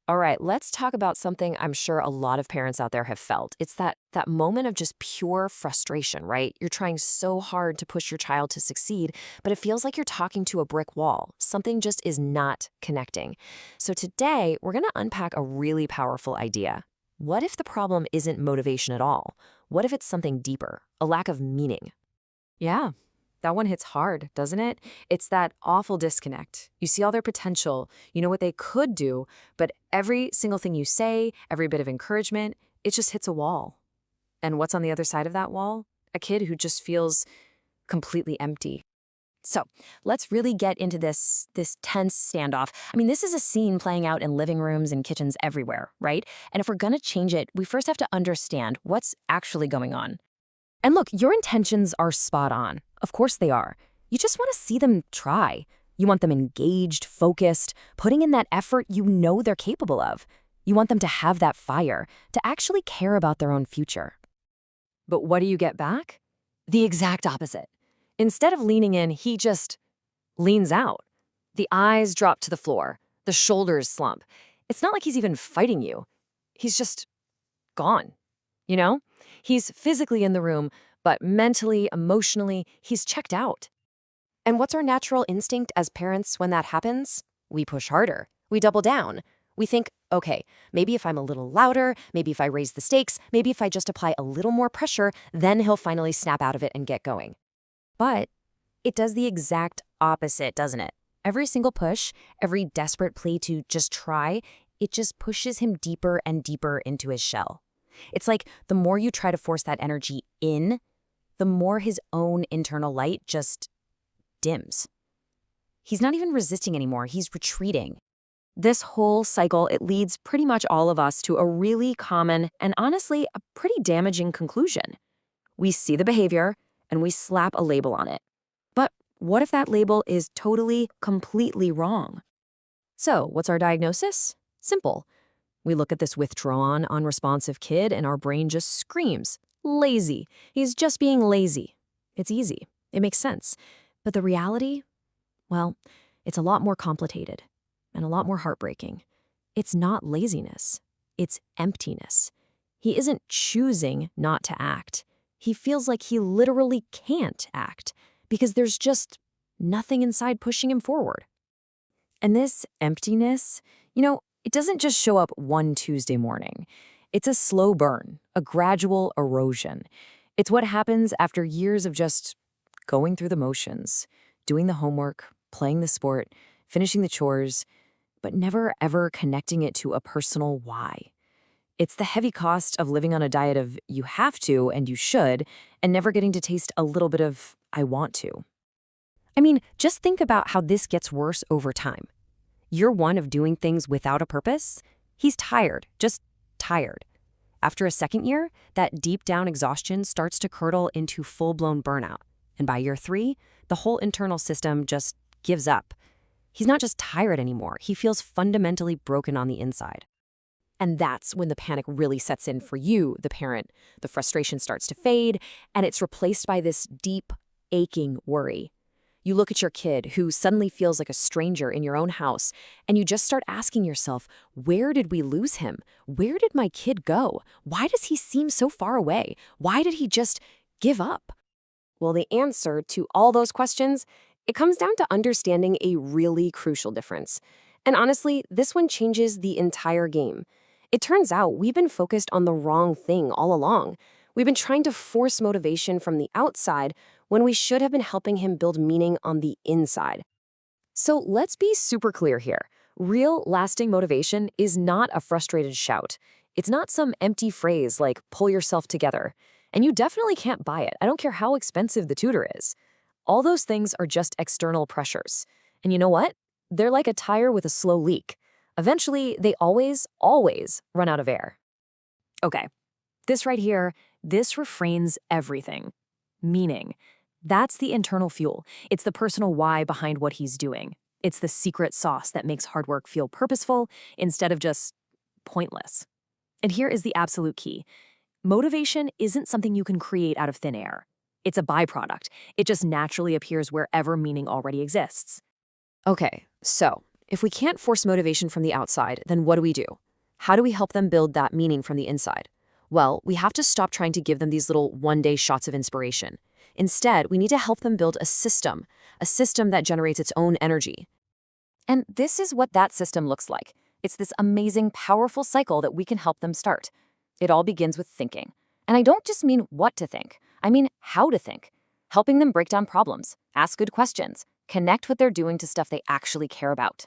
All right, let's talk about something I'm sure a lot of parents out there have felt. It's that moment of just pure frustration, right? You're trying so hard to push your child to succeed, but it feels like you're talking to a brick wall. Something just is not connecting. So today, we're going to unpack a really powerful idea. What if the problem isn't motivation at all? What if it's something deeper, a lack of meaning? Yeah, that one hits hard, doesn't it? It's that awful disconnect. You see all their potential, you know what they could do, but every single thing you say, every bit of encouragement, it just hits a wall. And what's on the other side of that wall? A kid who just feels completely empty. So let's really get into this tense standoff. I mean, this is a scene playing out in living rooms and kitchens everywhere, right? And if we're going to change it, we first have to understand what's actually going on. And look, your intentions are spot on. Of course they are. You just want to see them try. You want them engaged, focused, putting in that effort you know they're capable of. You want them to have that fire, to actually care about their own future. But what do you get back? The exact opposite. Instead of leaning in, he just leans out. The eyes drop to the floor. The shoulders slump. It's not like he's even fighting you. He's just gone. You know? He's physically in the room, but mentally, emotionally, he's checked out. And what's our natural instinct as parents when that happens? We push harder. We double down. We think, okay, maybe if I'm a little louder, maybe if I raise the stakes, maybe if I just apply a little more pressure, then he'll finally snap out of it and get going. But it does the exact opposite, doesn't it? Every single push, every desperate plea to just try, it just pushes him deeper and deeper into his shell. It's like the more you try to force that energy in, the more his own internal light just dims. He's not even resisting anymore, he's retreating. This whole cycle, it leads pretty much all of us to a really common and honestly a pretty damaging conclusion. We see the behavior and we slap a label on it. But what if that label is totally, completely wrong? So, what's our diagnosis? Simple. We look at this withdrawn, unresponsive kid and our brain just screams, lazy. He's just being lazy. It's easy. It makes sense. But the reality? Well, it's a lot more complicated and a lot more heartbreaking. It's not laziness. It's emptiness. He isn't choosing not to act. He feels like he literally can't act because there's just nothing inside pushing him forward. And this emptiness, it doesn't just show up one Tuesday morning. It's a slow burn, a gradual erosion. It's what happens after years of just going through the motions, doing the homework, playing the sport, finishing the chores, but never ever connecting it to a personal why. It's the heavy cost of living on a diet of you have to and you should, and never getting to taste a little bit of I want to. I mean, just think about how this gets worse over time. You're one of doing things without a purpose. He's tired, just tired. After a second year, that deep down exhaustion starts to curdle into full-blown burnout. And by year 3, the whole internal system just gives up. He's not just tired anymore, he feels fundamentally broken on the inside. And that's when the panic really sets in for you, the parent. The frustration starts to fade, and it's replaced by this deep, aching worry. You look at your kid, who suddenly feels like a stranger in your own house, and you just start asking yourself, where did we lose him? Where did my kid go? Why does he seem so far away? Why did he just give up? Well, the answer to all those questions, it comes down to understanding a really crucial difference. And honestly, this one changes the entire game. It turns out we've been focused on the wrong thing all along. We've been trying to force motivation from the outside when we should have been helping him build meaning on the inside. So let's be super clear here. Real, lasting motivation is not a frustrated shout. It's not some empty phrase like, pull yourself together. And you definitely can't buy it. I don't care how expensive the tutor is. All those things are just external pressures. And you know what? They're like a tire with a slow leak. Eventually, they always run out of air. Okay, this right here, this refrains everything. Meaning. That's the internal fuel. It's the personal why behind what he's doing. It's the secret sauce that makes hard work feel purposeful instead of just pointless. And here is the absolute key. Motivation isn't something you can create out of thin air. It's a byproduct. It just naturally appears wherever meaning already exists. Okay, so If we can't force motivation from the outside, then what do? How do we help them build that meaning from the inside? Well, we have to stop trying to give them these little one-day shots of inspiration. Instead, we need to help them build a system that generates its own energy. And this is what that system looks like. It's this amazing, powerful cycle that we can help them start. It all begins with thinking. And I don't just mean what to think, I mean how to think. Helping them break down problems, ask good questions, connect what they're doing to stuff they actually care about.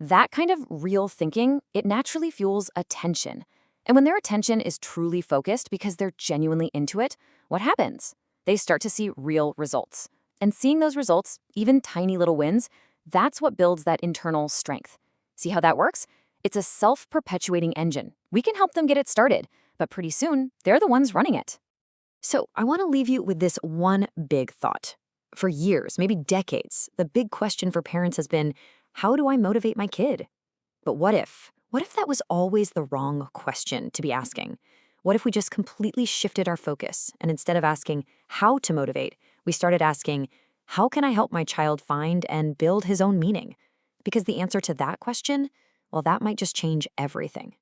That kind of real thinking, it naturally fuels attention. And when their attention is truly focused because they're genuinely into it, what happens? They start to see real results. And seeing those results, even tiny little wins, that's what builds that internal strength. See how that works? It's a self-perpetuating engine. We can help them get it started, but pretty soon, they're the ones running it. So I want to leave you with this one big thought. For years, maybe decades, the big question for parents has been, how do I motivate my kid? But what if? What if that was always the wrong question to be asking? What if we just completely shifted our focus and instead of asking how to motivate, we started asking, how can I help my child find and build his own meaning? Because the answer to that question, well, that might just change everything.